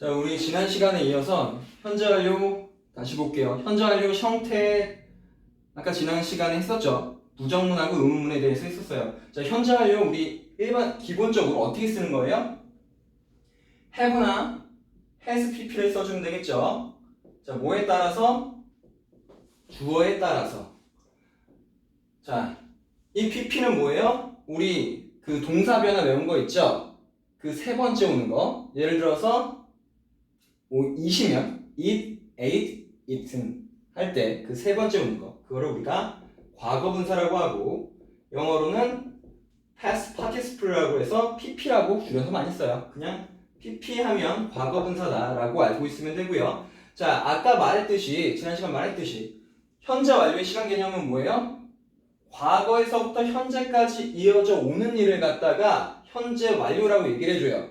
자, 우리 지난 시간에 이어서 현재 완료 다시 볼게요. 현재 완료 형태 아까 지난 시간에 했었죠. 부정문하고 의문문에 대해서 했었어요. 자, 현재 완료 우리 일반 기본적으로 어떻게 쓰는 거예요? have나 has pp를 써주면 되겠죠. 자, 뭐에 따라서? 주어에 따라서. 자, 이 pp는 뭐예요? 우리 그 동사 변화 외운 거 있죠? 그 세 번째 오는 거. 예를 들어서 이시면 eat, ate, eaten 할 때 그 세 번째 오는 거. 그거를 우리가 과거분사라고 하고 영어로는 past participle라고 해서 pp라고 줄여서 많이 써요. 그냥 pp 하면 과거분사다라고 알고 있으면 되고요. 자, 아까 말했듯이 지난 시간 말했듯이 현재 완료의 시간 개념은 뭐예요? 과거에서부터 현재까지 이어져 오는 일을 갖다가 현재 완료라고 얘기를 해줘요.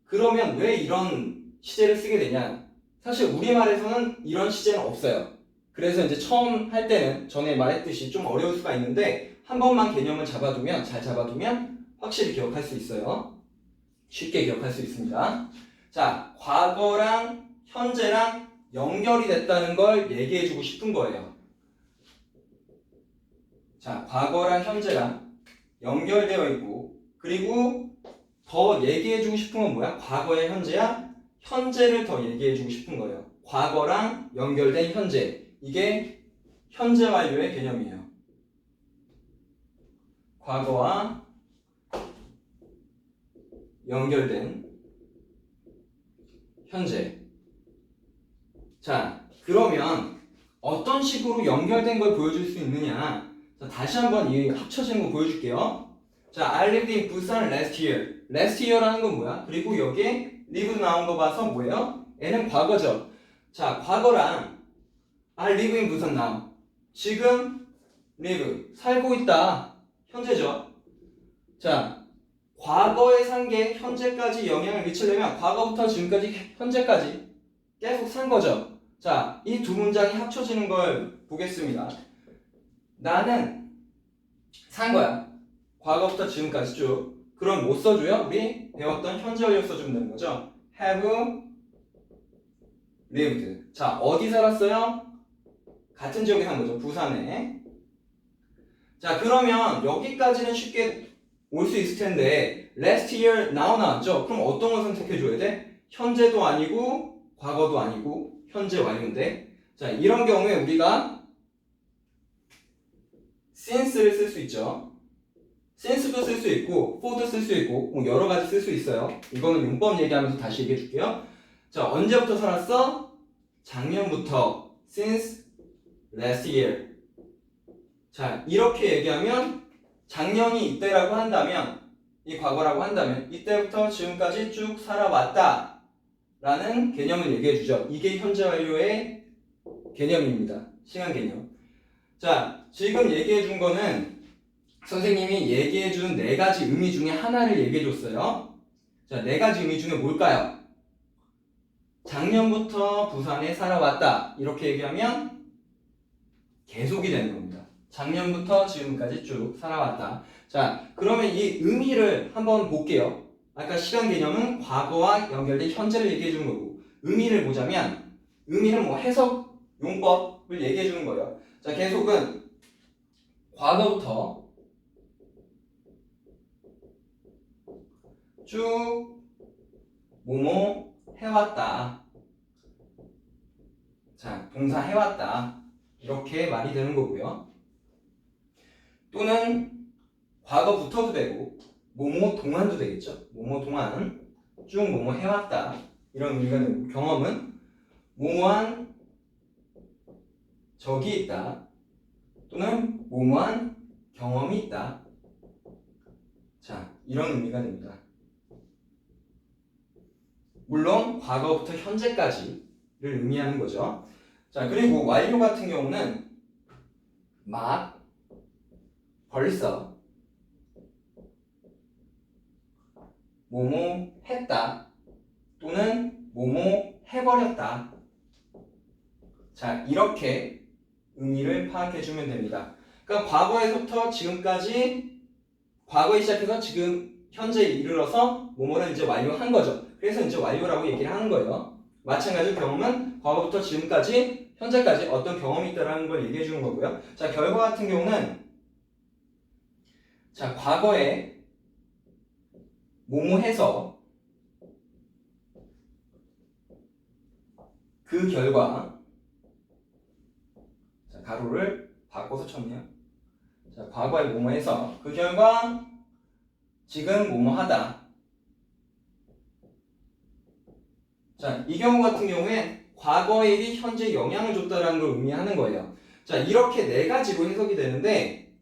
그러면 왜 이런 시제를 쓰게 되냐? 사실 우리말에서는 이런 시제는 없어요. 그래서 이제 처음 할 때는 전에 말했듯이 좀 어려울 수가 있는데 한 번만 개념을 잡아두면 잘 잡아두면 확실히 기억할 수 있어요. 쉽게 기억할 수 있습니다. 자, 과거랑 현재랑 연결이 됐다는 걸 얘기해주고 싶은 거예요. 자, 과거랑 현재랑 연결되어 있고 그리고 더 얘기해주고 싶은 건 뭐야? 과거의 현재야? 현재를 더 얘기해주고 싶은 거예요. 과거랑 연결된 현재. 이게 현재 완료의 개념이에요. 과거와 연결된 현재. 자, 그러면 어떤 식으로 연결된 걸 보여줄 수 있느냐? 자, 다시 한번 이 합쳐지는 거 보여줄게요. 자, I lived in Busan last year. last year라는 건 뭐야? 그리고 여기에 live 나온 거 봐서 뭐예요? 얘는 과거죠. 자, 과거랑 I live in Busan now. 지금 live, 살고 있다. 현재죠. 자, 과거에 산 게 현재까지 영향을 미치려면 과거부터 지금까지 현재까지 계속 산 거죠. 자, 이 두 문장이 합쳐지는 걸 보겠습니다. 나는 산 거야. 과거부터 지금까지 쭉. 그럼 뭐 써줘요? 우리 배웠던 현재 완료 써주면 되는 거죠. have lived. 자, 어디 살았어요? 같은 지역에 산 거죠. 부산에. 자, 그러면 여기까지는 쉽게 올 수 있을 텐데 last year now 나왔죠? 그럼 어떤 걸 선택해줘야 돼? 현재도 아니고 과거도 아니고 현재 완료인데 자, 이런 경우에 우리가 since를 쓸 수 있죠. since도 쓸 수 있고 for도 쓸 수 있고 뭐 여러 가지 쓸 수 있어요. 이거는 용법 얘기하면서 다시 얘기해 줄게요. 자, 언제부터 살았어? 작년부터 since last year. 자, 이렇게 얘기하면 작년이 이때라고 한다면 이 과거라고 한다면 이때부터 지금까지 쭉 살아왔다 라는 개념을 얘기해 주죠. 이게 현재 완료의 개념입니다. 시간 개념. 자, 지금 얘기해 준 거는 선생님이 얘기해 준 네 가지 의미 중에 하나를 얘기해 줬어요. 자, 네 가지 의미 중에 뭘까요? 작년부터 부산에 살아왔다. 이렇게 얘기하면 계속이 되는 겁니다. 작년부터 지금까지 쭉 살아왔다. 자, 그러면 이 의미를 한번 볼게요. 아까 시간 개념은 과거와 연결된 현재를 얘기해 주는 거고 의미를 보자면 의미는 뭐 해석 용법을 얘기해 주는 거예요. 자, 계속은 과거부터 쭉 뭐뭐 해왔다. 자, 동사 해왔다. 이렇게 말이 되는 거고요. 또는 과거부터도 되고 뭐뭐 동안도 되겠죠. 뭐뭐 동안 쭉 뭐뭐 해왔다. 이런 의미가 되고 경험은 뭐뭐한 적이 있다. 또는 뭐뭐한 경험이 있다. 자, 이런 의미가 됩니다. 물론 과거부터 현재까지를 의미하는 거죠. 자, 그리고 완료 같은 경우는 막, 벌써, 뭐뭐 했다 또는 뭐뭐 해버렸다. 자, 이렇게 의미를 파악해주면 됩니다. 그러니까 과거에서부터 지금까지 과거에 시작해서 지금 현재에 이르러서 뭐뭐를 이제 완료한 거죠. 그래서 이제 완료라고 얘기를 하는 거예요. 마찬가지로 경험은 과거부터 지금까지, 현재까지 어떤 경험이 있다라는 걸 얘기해 주는 거고요. 자, 결과 같은 경우는 자, 과거에 뭐뭐 해서 그 결과, 자, 가로를 바꿔서 쳤네요. 자, 과거에 뭐뭐 해서 그 결과 지금 뭐뭐 하다. 자, 이 경우 같은 경우에 과거의 일이 현재 영향을 줬다라는 걸 의미하는 거예요. 자, 이렇게 네 가지로 해석이 되는데,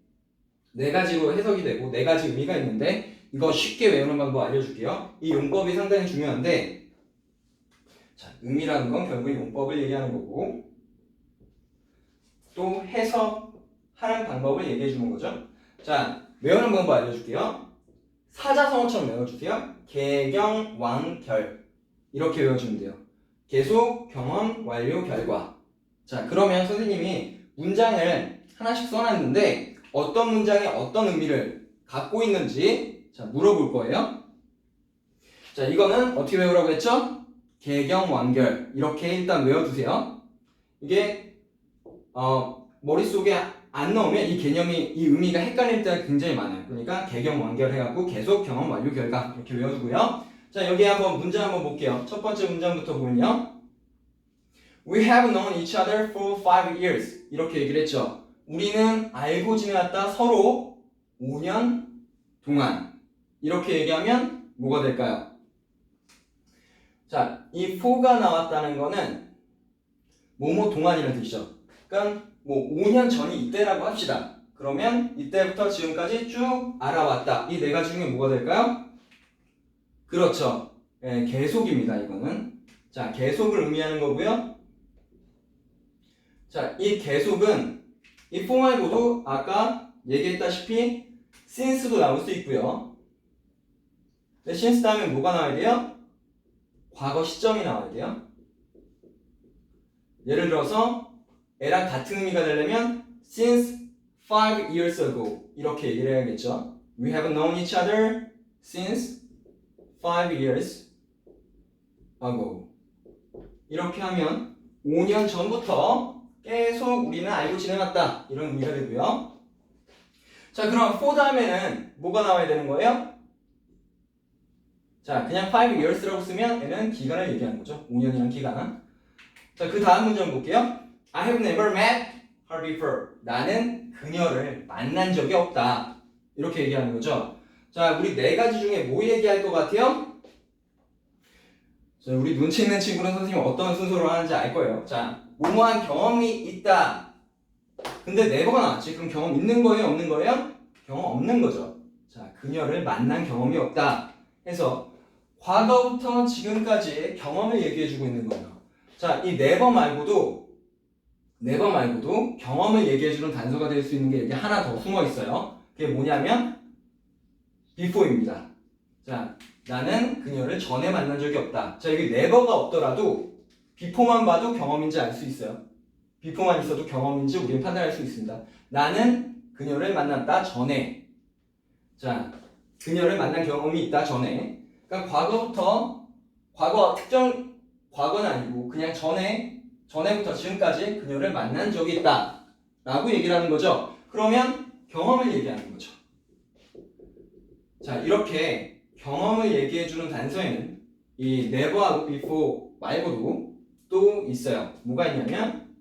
네 가지로 해석이 되고 네 가지 의미가 있는데, 이거 쉽게 외우는 방법 알려줄게요. 이 용법이 상당히 중요한데, 자, 의미라는 건 결국 용법을 얘기하는 거고, 또 해석하는 방법을 얘기해 주는 거죠. 자, 외우는 방법 알려줄게요. 사자성어처럼 외워주세요. 개경, 왕, 결. 이렇게 외워주면 돼요. 계속, 경험, 완료, 결과. 자, 그러면 선생님이 문장을 하나씩 써놨는데 어떤 문장이 어떤 의미를 갖고 있는지 자, 물어볼 거예요. 자, 이거는 어떻게 외우라고 했죠? 개경, 완결. 이렇게 일단 외워두세요. 이게 머릿속에 안 넣으면 이 개념이, 이 의미가 헷갈릴 때가 굉장히 많아요. 그러니까 개경, 완결 해갖고 계속, 경험, 완료, 결과 이렇게 외워두고요. 자, 여기 한번 문장 한번 볼게요. 첫 번째 문장부터 보면요. We have known each other for 5 years. 이렇게 얘기를 했죠. 우리는 알고 지내왔다 서로 5년 동안. 이렇게 얘기하면 뭐가 될까요? 자, 이 for가 나왔다는 거는 뭐뭐 동안이라는 뜻이죠. 그러니까 뭐 5년 전이 이때라고 합시다. 그러면 이때부터 지금까지 쭉 알아왔다. 이 네 가지 중에 뭐가 될까요? 그렇죠. 예, 계속입니다. 이거는. 자, 계속을 의미하는 거고요. 자, 이 계속은 이 for 말고도 아까 얘기했다시피 since도 나올 수 있고요. 근데 since 다음에 뭐가 나와야 돼요? 과거 시점이 나와야 돼요. 예를 들어서 애랑 같은 의미가 되려면 since 5 years ago 이렇게 얘기를 해야겠죠. We have known each other since 5 years ago. 이렇게 하면 5년 전부터 계속 우리는 알고 지내왔다. 이런 의미가 되고요. 자, 그럼 for 다음에는 뭐가 나와야 되는 거예요? 자, 그냥 5 years라고 쓰면 얘는 기간을 얘기하는 거죠. 5년이라는 기간. 자, 그 다음 문장 볼게요. I have never met her before. 나는 그녀를 만난 적이 없다. 이렇게 얘기하는 거죠. 자, 우리 네 가지 중에 뭐 얘기할 것 같아요? 자, 우리 눈치 있는 친구는 선생님 어떤 순서로 하는지 알 거예요. 자, 뭐뭐한 경험이 있다. 근데 네버가 나왔지. 그럼 경험 있는 거예요? 없는 거예요? 경험 없는 거죠. 자, 그녀를 만난 경험이 없다. 해서 과거부터 지금까지의 경험을 얘기해주고 있는 거예요. 자, 이 네버 말고도 경험을 얘기해주는 단서가 될 수 있는 게 여기 하나 더 숨어 있어요. 그게 뭐냐면 before입니다. 자, 나는 그녀를 전에 만난 적이 없다. 자, 여기 never가 없더라도 before만 봐도 경험인지 알 수 있어요. before만 있어도 경험인지 우리는 판단할 수 있습니다. 나는 그녀를 만났다 전에. 자, 그녀를 만난 경험이 있다 전에. 그러니까 과거부터 특정 과거는 아니고 그냥 전에부터 지금까지 그녀를 만난 적이 있다 라고 얘기를 하는 거죠. 그러면 경험을 얘기하는 거죠. 자, 이렇게 경험을 얘기해주는 단서에는 이 never하고 before 말고도 또 있어요. 뭐가 있냐면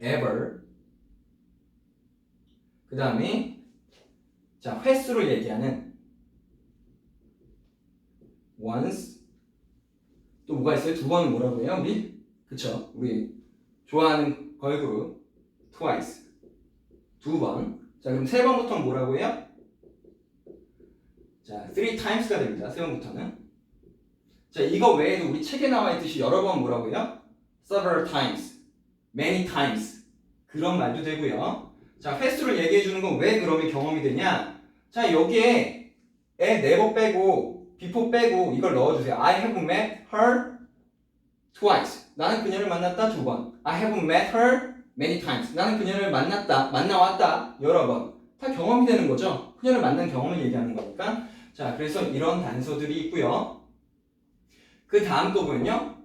ever, 그 다음에 자, 횟수를 얘기하는 once, 또 뭐가 있어요? 두 번은 뭐라고 해요? 우리? 그쵸? 우리 좋아하는 걸그룹 twice, 두 번. 자, 그럼 세 번부터는 뭐라고 해요? 자, three times가 됩니다. 세 번부터는. 자, 이거 외에도 우리 책에 나와 있듯이 여러 번 뭐라고 해요? several times, many times 그런 말도 되고요. 자, 횟수를 얘기해 주는 건 왜 그러면 경험이 되냐? 자, 여기에 never 빼고 before 빼고 이걸 넣어주세요. I have met her twice. 나는 그녀를 만났다 두 번. I have met her many times. 나는 그녀를 만나왔다 여러 번. 다 경험이 되는 거죠. 그녀를 만난 경험을 얘기하는 거니까. 자, 그래서 이런 단서들이 있고요. 그 다음 부분은요.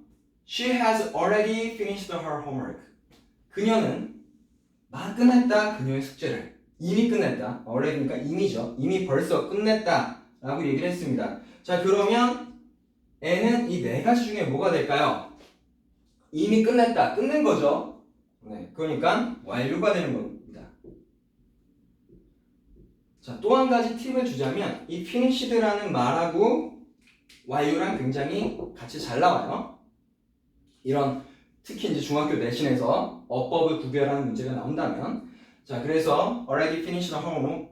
She has already finished her homework. 그녀는 막 끝냈다. 그녀의 숙제를. 이미 끝냈다. already니까 이미죠. 이미 벌써 끝냈다. 라고 얘기를 했습니다. 자, 그러면 N은 이 네 가지 중에 뭐가 될까요? 이미 끝냈다. 끝낸 거죠. 네, 그러니까 완료가 되는 겁니다. 자, 또 한 가지 팁을 주자면 이 finished라는 말하고 완료랑 굉장히 같이 잘 나와요. 이런 특히 이제 중학교 내신에서 어법을 구별하는 문제가 나온다면 자, 그래서 already finished her homework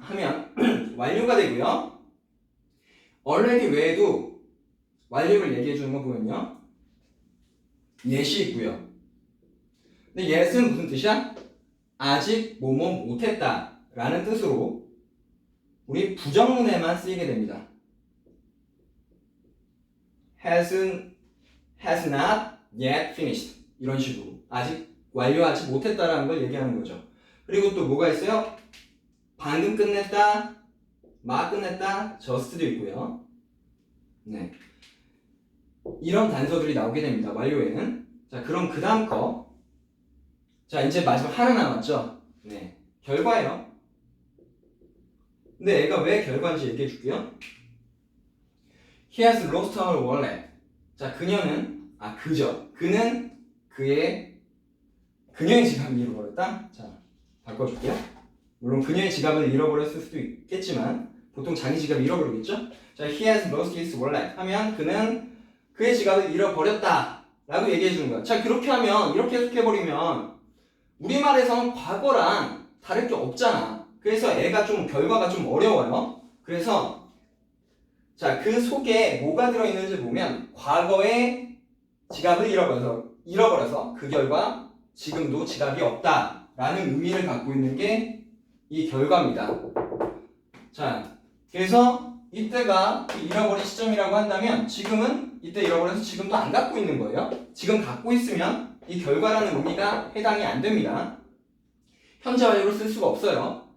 하면 완료가 되고요. already 외에도 완료를 얘기해 주는 거 보면요. yes이 있고요. 근데 yes는 무슨 뜻이야? 아직 뭐뭐 못했다 라는 뜻으로 우리 부정문에만 쓰이게 됩니다. has not yet finished 이런 식으로 아직 완료하지 못했다라는 걸 얘기하는 거죠. 그리고 또 뭐가 있어요? 방금 끝냈다, 막 끝냈다, just도 있고요. 네, 이런 단서들이 나오게 됩니다. 완료에는. 자, 그럼 그 다음 거. 자, 이제 마지막 하나 남았죠. 네, 결과예요. 근데 얘가 왜 결과인지 얘기해 줄게요. He has lost her wallet. 자, 그는 그녀의 지갑을 잃어버렸다. 자, 바꿔줄게요. 물론 그녀의 지갑을 잃어버렸을 수도 있겠지만 보통 자기 지갑을 잃어버리겠죠. 자, he has lost his wallet 하면 그는 그의 지갑을 잃어버렸다 라고 얘기해 주는 거야. 자, 그렇게 하면 이렇게 해석해버리면 우리말에서는 과거랑 다를 게 없잖아. 그래서 결과가 좀 어려워요. 그래서 자, 그 속에 뭐가 들어있는지 보면 과거에 지갑을 잃어버려서 그 결과 지금도 지갑이 없다 라는 의미를 갖고 있는 게 이 결과입니다. 자, 그래서 이때가 잃어버린 시점이라고 한다면 지금은 이때 잃어버려서 지금도 안 갖고 있는 거예요. 지금 갖고 있으면 이 결과라는 의미가 해당이 안 됩니다. 현재 완료로 쓸 수가 없어요.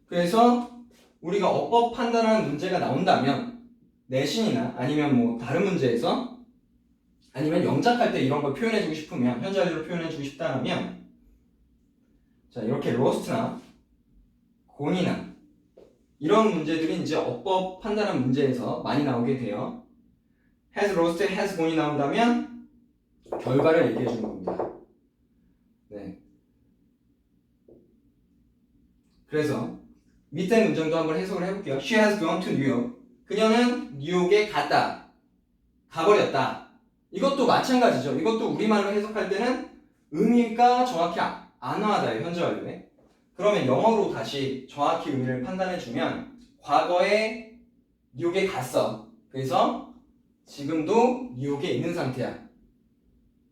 그래서 우리가 어법 판단하는 문제가 나온다면 내신이나 아니면 뭐 다른 문제에서 아니면 영작할 때 이런 걸 표현해주고 싶으면 현재 완료로 표현해주고 싶다면 자, 이렇게 lost나 gone이나 이런 문제들이 이제 어법 판단하는 문제에서 많이 나오게 돼요. has lost, has gone이 나온다면 결과를 얘기해 주는 겁니다. 네. 그래서 밑에 문장도 한번 해석을 해볼게요. She has gone to New York. 그녀는 뉴욕에 갔다. 가버렸다. 이것도 마찬가지죠. 이것도 우리말로 해석할 때는 의미가 정확히 안 와닿아요. 현재 완료에. 그러면 영어로 다시 정확히 의미를 판단해주면 과거에 뉴욕에 갔어. 그래서 지금도 뉴욕에 있는 상태야.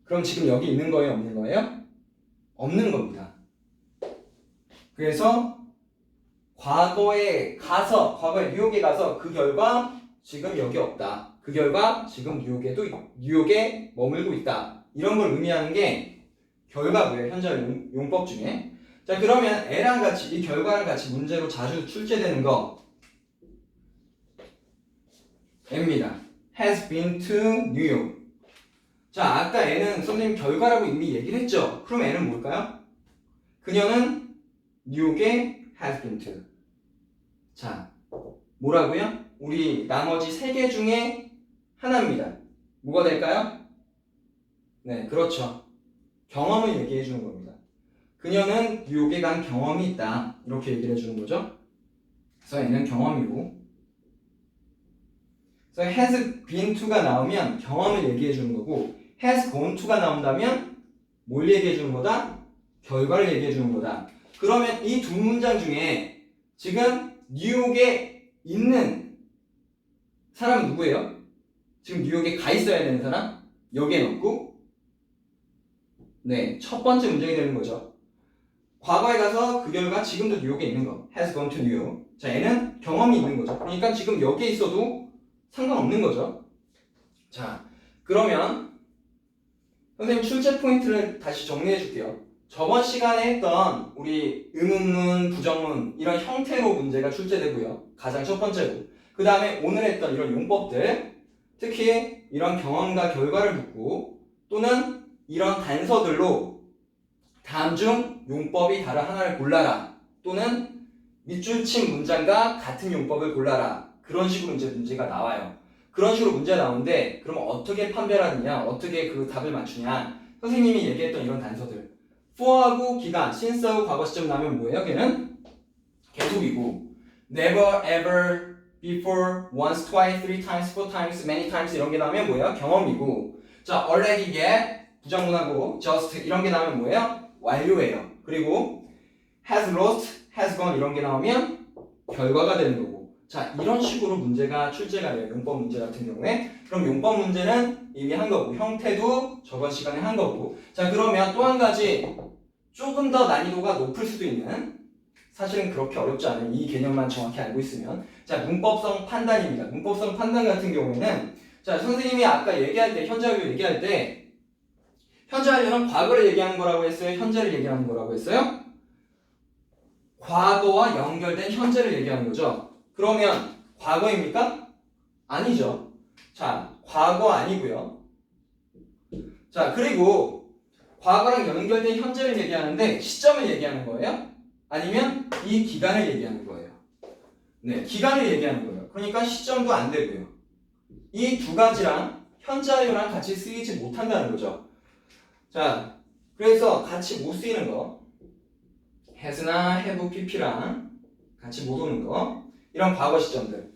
그럼 지금 여기 있는 거예요? 없는 거예요? 없는 겁니다. 그래서 과거에 뉴욕에 가서 그 결과 지금 여기 없다. 그 결과 지금 뉴욕에 머물고 있다. 이런 걸 의미하는 게 결과고요. 현재 용법 중에. 자, 그러면 L랑 같이 이 결과랑 같이 문제로 자주 출제되는 거 M입니다. Has been to New York. 자, 아까 N은 선생님 결과라고 이미 얘기를 했죠. 그럼 N은 뭘까요? 그녀는 뉴욕에 has been to. 자, 뭐라고요? 우리 나머지 세 개 중에 하나입니다. 뭐가 될까요? 네, 그렇죠. 경험을 얘기해 주는 겁니다. 그녀는 뉴욕에 간 경험이 있다. 이렇게 얘기를 해주는 거죠. 그래서 얘는 경험이고, 그래서 has been to가 나오면 경험을 얘기해 주는 거고, has gone to가 나온다면 뭘 얘기해 주는 거다? 결과를 얘기해 주는 거다. 그러면 이 두 문장 중에 지금 뉴욕에 있는 사람은 누구예요? 지금 뉴욕에 가 있어야 되는 사람? 여기에 넣고, 네, 첫 번째 문장이 되는 거죠. 과거에 가서 그 결과 지금도 뉴욕에 있는 거. has gone to New York. 자, 얘는 경험이 있는 거죠. 그러니까 지금 여기에 있어도 상관없는 거죠. 자, 그러면 선생님 출제 포인트를 다시 정리해 줄게요. 저번 시간에 했던 우리 의문문, 부정문 이런 형태로 문제가 출제되고요. 가장 첫 번째로. 그 다음에 오늘 했던 이런 용법들, 특히 이런 경험과 결과를 묻고 또는 이런 단서들로 다음 중 용법이 다른 하나를 골라라 또는 밑줄 친 문장과 같은 용법을 골라라. 그런 식으로 이제 문제가 나와요. 그런 식으로 문제가 나오는데 그럼 어떻게 판별을 하느냐, 어떻게 그 답을 맞추냐. 선생님이 얘기했던 이런 단서들, for하고 기간, since하고 과거 시점 나오면 뭐예요? 걔는 계속이고 never, ever, before, once, twice, three times, four times, many times 이런 게 나오면 뭐예요? 경험이고 자, already, yet, 부정문하고 just 이런 게 나오면 뭐예요? 완료예요. 그리고 has lost, has gone 이런 게 나오면 결과가 되는 거고 자, 이런 식으로 문제가 출제가 돼요. 용법 문제 같은 경우에. 그럼 용법 문제는 이미 한 거고 형태도 저번 시간에 한 거고 자, 그러면 또 한 가지 조금 더 난이도가 높을 수도 있는 사실은 그렇게 어렵지 않은 이 개념만 정확히 알고 있으면 자, 문법성 판단입니다. 문법성 판단 같은 경우에는 자, 선생님이 아까 얘기할 때 현재 완료 얘기할 때 현재 완료는 과거를 얘기하는 거라고 했어요? 현재를 얘기하는 거라고 했어요? 과거와 연결된 현재를 얘기하는 거죠. 그러면 과거입니까? 아니죠. 자, 과거 아니고요. 자, 그리고 과거랑 연결된 현재를 얘기하는데 시점을 얘기하는 거예요? 아니면 이 기간을 얘기하는 거예요? 네, 기간을 얘기하는 거예요. 그러니까 시점도 안 되고요. 이 두 가지랑 현재 완료랑 같이 쓰이지 못한다는 거죠. 자, 그래서 같이 못 쓰이는 거 has나 have, pp랑 같이 못 오는 거 이런 과거 시점들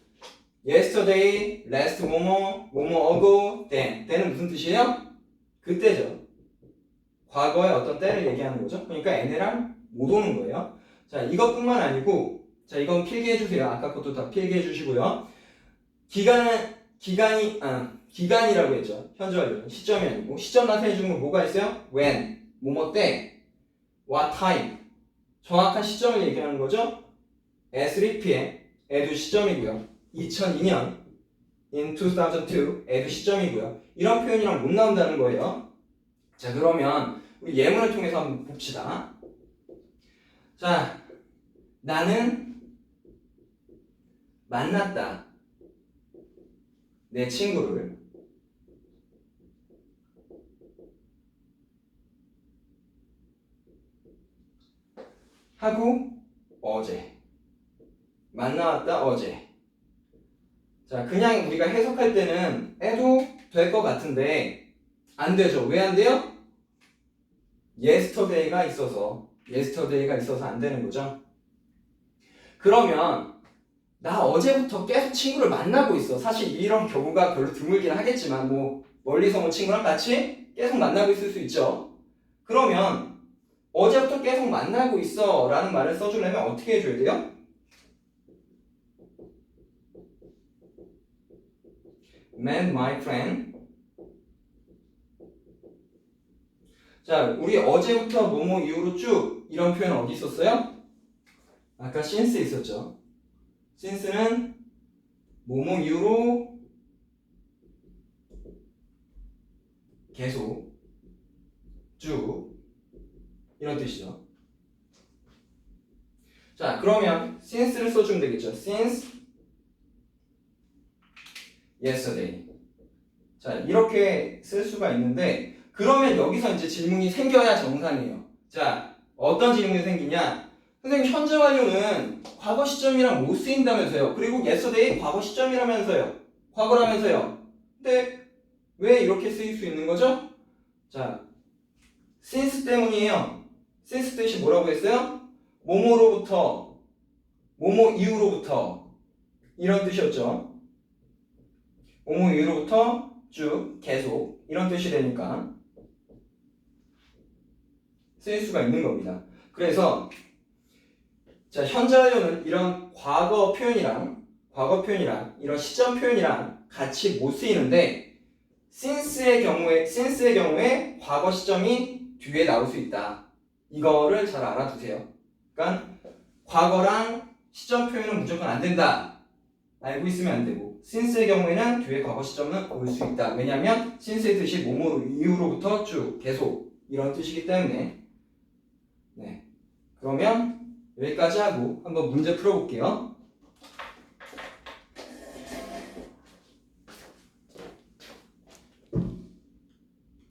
yesterday, last 뭐뭐, 뭐뭐 ago, then 때는 무슨 뜻이에요? 그때죠. 과거의 어떤 때를 얘기하는 거죠. 그러니까 얘네랑 못 오는 거예요. 자, 이것뿐만 아니고 자, 이건 필기해 주세요. 아까 것도 다 필기해 주시고요. 기간이라고 했죠. 현재 완료는 시점이 아니고 시점 나타내 주는 건 뭐가 있어요? when, 뭐뭐 때, what time 정확한 시점을 얘기하는 거죠. at 3pm, 에도 시점이고요. 2002년 in 2002, 에도 시점이고요. 이런 표현이랑 못 나온다는 거예요. 자, 그러면 우리 예문을 통해서 한번 봅시다. 자, 나는 만났다. 내 친구를 하고 어제 만나왔다 어제. 자, 그냥 우리가 해석할 때는 해도 될 것 같은데 안 되죠. 왜 안 돼요? yesterday가 있어서 안 되는 거죠. 그러면 나 어제부터 계속 친구를 만나고 있어. 사실 이런 경우가 별로 드물긴 하겠지만 뭐 멀리서 온 친구랑 같이 계속 만나고 있을 수 있죠. 그러면 어제부터 계속 만나고 있어 라는 말을 써주려면 어떻게 해줘야 돼요? met my friend. 자, 우리 어제부터 뭐뭐 이후로 쭉 이런 표현 어디 있었어요? 아까 since 있었죠. since는 뭐뭐 이후로 계속 쭉 이런 뜻이죠. 자, 그러면 since를 써주면 되겠죠. since yesterday. 자, 이렇게 쓸 수가 있는데 그러면 여기서 이제 질문이 생겨야 정상이에요. 자, 어떤 질문이 생기냐? 선생님, 현재 완료는 과거 시점이랑 못 쓰인다면서요. 그리고 yesterday 과거 시점이라면서요. 과거라면서요. 근데 왜 이렇게 쓰일 수 있는 거죠? 자, since 때문이에요. since 뜻이 뭐라고 했어요? 뭐뭐로부터, 뭐뭐 이후로부터 이런 뜻이었죠. 뭐뭐 이후로부터 쭉 계속 이런 뜻이 되니까 쓰일 수가 있는 겁니다. 그래서 자, 현재 완료는 이런 과거 표현이랑 이런 시점 표현이랑 같이 못 쓰이는데 since의 경우에 과거 시점이 뒤에 나올 수 있다. 이거를 잘 알아두세요. 그러니까 과거랑 시점 표현은 무조건 안 된다. 알고 있으면 안 되고 since의 경우에는 뒤에 과거 시점은 올 수 있다. 왜냐하면 since의 뜻이 뭐뭐 이후로부터 쭉 계속 이런 뜻이기 때문에 네. 그러면 여기까지 하고 한번 문제 풀어볼게요.